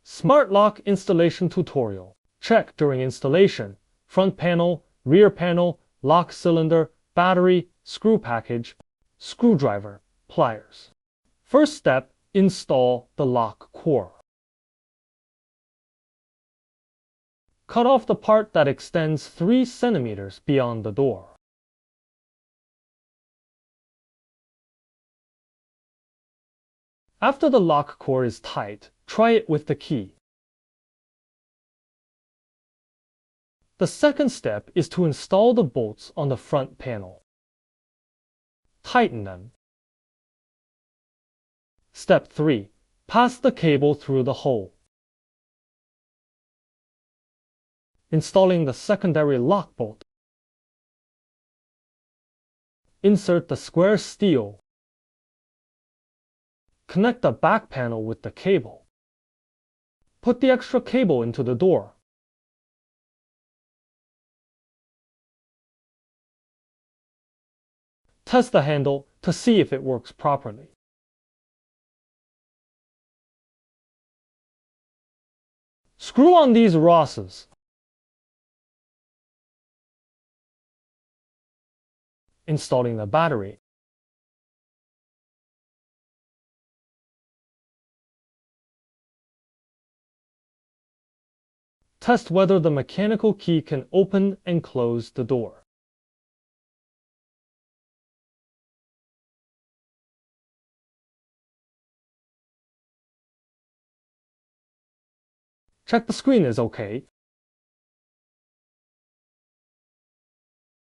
Smart lock installation tutorial. Check during installation. Front panel, rear panel, lock cylinder, battery, screw package, screwdriver, pliers. First step, install the lock core. Cut off the part that extends 3 centimeters beyond the door. After the lock core is tight, try it with the key. The second step is to install the bolts on the front panel. Tighten them. Step 3. Pass the cable through the hole. Installing the secondary lock bolt. Insert the square steel. Connect the back panel with the cable. Put the extra cable into the door. Test the handle to see if it works properly. Screw on these Rosses. Installing the battery. Test whether the mechanical key can open and close the door. Check the screen is okay.